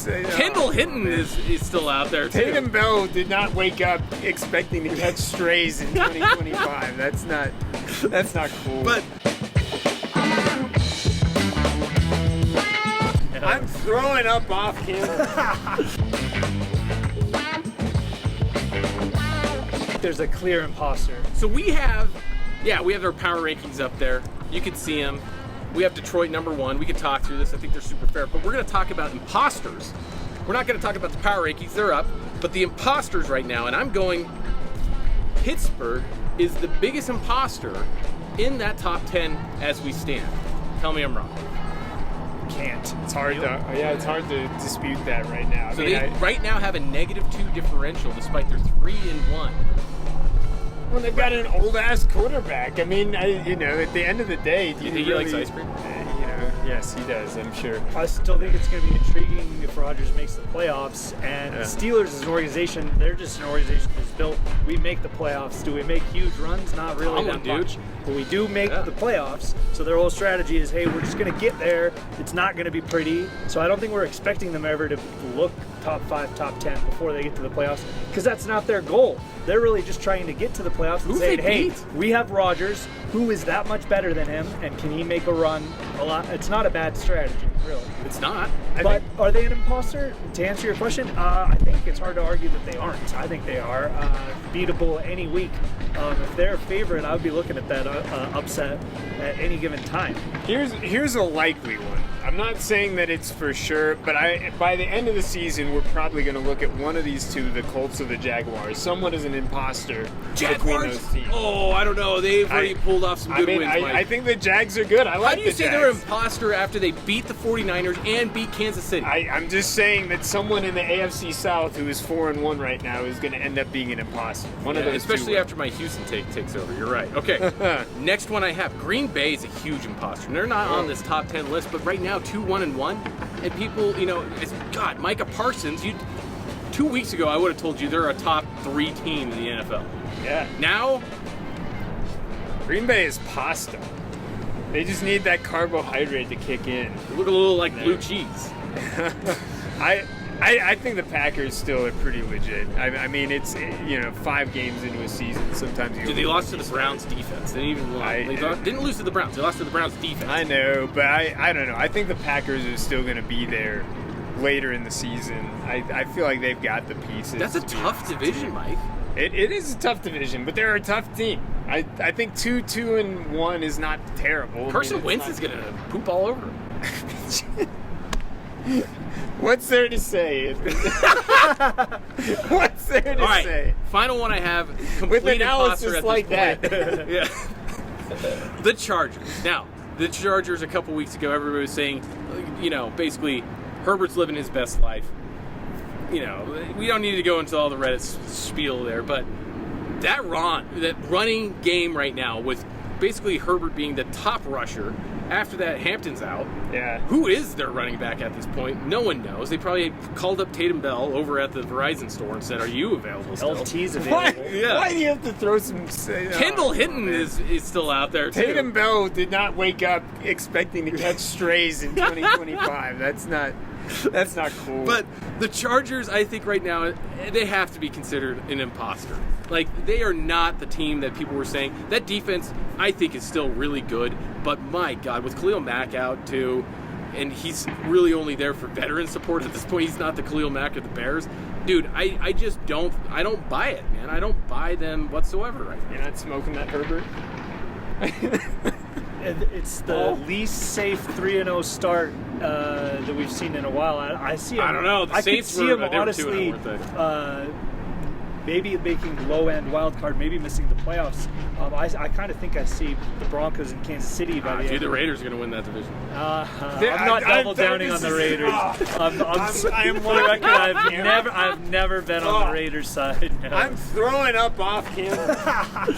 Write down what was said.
Kendall Hinton is still out there, too. Tatum Bell did not wake up expecting to catch strays in 2025. That's not cool. But I'm throwing up off camera. There's a clear imposter. so we have our power rankings up there. You can see them. We have Detroit number 1. We could talk through this. I think they're super fair. But we're going to talk about imposters. We're not going to talk about the power rankings. They're up. But the imposters right now, and I'm going, Pittsburgh is the biggest imposter in that top 10 as we stand. Tell me I'm wrong. Can't. It's hard to dispute that right now. So they right now have a -2 differential despite their 3-1. Well, they've got an old-ass quarterback. I mean, at the end of the day, Do you think he likes ice cream? Yes, he does, I'm sure. I still think it's going to be intriguing if Rodgers makes the playoffs. And the Steelers as an organization, they're just an organization that's built, we make the playoffs. Do we make huge runs? Not really that much. But we do make the playoffs. So their whole strategy is, hey, we're just going to get there. It's not going to be pretty. So I don't think we're expecting them ever to look top 5, top 10 before they get to the playoffs, because that's not their goal. They're really just trying to get to the playoffs and say, hey, we have Rodgers, who is that much better than him, and can he make a run a lot? It's not a bad strategy, really. It's not. But are they an imposter? To answer your question, I think it's hard to argue that they aren't. I think they are beatable any week. If they're a favorite, I would be looking at that upset at any given time. Here's a likely one. I'm not saying that it's for sure, but by the end of the season, we're probably going to look at one of these two, the Colts or the Jaguars. Someone is an imposter between those teams. Oh, I don't know. They've already pulled off some good wins, Mike. I think the Jags are good. I like the Jags. How do you say they're an imposter after they beat the 49ers and beat Kansas City? I'm just saying that someone in the AFC South who is 4-1 right now is going to end up being an imposter. One of those especially two. after my Houston take takes over. You're right. Okay. Next one I have. Green Bay is a huge imposter. They're not on this top 10 list, but right now 2-1-1, and people, God, Micah Parsons. 2 weeks ago I would have told you they're a top 3 team in the NFL. Yeah. Now, Green Bay is pasta. They just need that carbohydrate to kick in. They look a little like blue cheese. I think the Packers still are pretty legit. I mean, it's 5 games into a season. Sometimes you. Dude, they lost to the Browns defense. They didn't lose to the Browns. They lost to the Browns defense. I know, but I don't know. I think the Packers are still going to be there later in the season. I feel like they've got the pieces. That's a tough division, Mike. It is a tough division, but they're a tough team. I think 2-1 is not terrible. Carson Wentz is going to poop all over him. What's there to say? What's there to say? Final one I have. With analysis like that. Yeah. The Chargers. Now, the Chargers a couple weeks ago, everybody was saying, basically, Herbert's living his best life. We don't need to go into all the Reddit spiel there, but that running game right now with basically Herbert being the top rusher. After that, Hampton's out. Yeah. Who is their running back at this point? No one knows. They probably called up Tatum Bell over at the Verizon store and said, "Are you available still?" LT's available. Why do you have to throw some... Kendall Hinton is still out there, too. Tatum Bell did not wake up expecting to catch strays in 2025. That's not cool. But the Chargers, I think right now, they have to be considered an imposter. Like, they are not the team that people were saying. That defense, I think, is still really good. But, my God, with Khalil Mack out, too, and he's really only there for veteran support at this point. He's not the Khalil Mack of the Bears. Dude, I just don't buy it, man. I don't buy them whatsoever right now. You're not smoking that, Herbert? It's the least safe 3-0 start that we've seen in a while. I see him. I don't know. The Saints could see him honestly. Maybe making low-end wild card, maybe missing the playoffs. I kind of think I see the Broncos in Kansas City by the end. Dude, the Raiders are going to win that division. I'm not double-downing on the Raiders. I am for the record, I've never been on the Raiders side. No. I'm throwing up off camera.